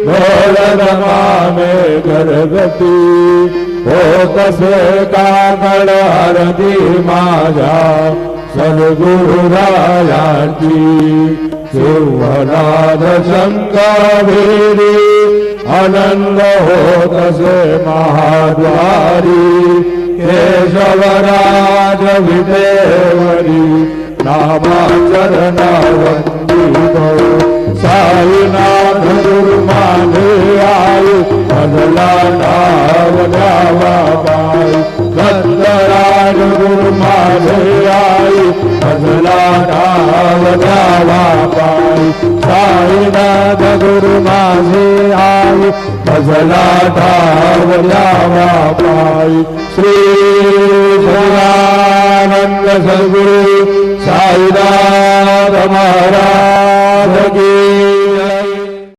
ढोलरमा में घरगती होत से काकड आरती माझ्या सद्गुरुरायांची सिंहनाद शंकावेरी आनंद होत से महाद्वारी केशवराज विदेवरी नामाचरणा वंदित साईनाथ गुरुमाने आई भजला नाव द्यावा पाई दत्तराज गुरुमाने आई भजला नाव द्यावा पाई साईनाथ गुरुमाने आई भजला नाव द्यावा पाई श्री सदानंद सद्गुरु साईनाथ महाराज की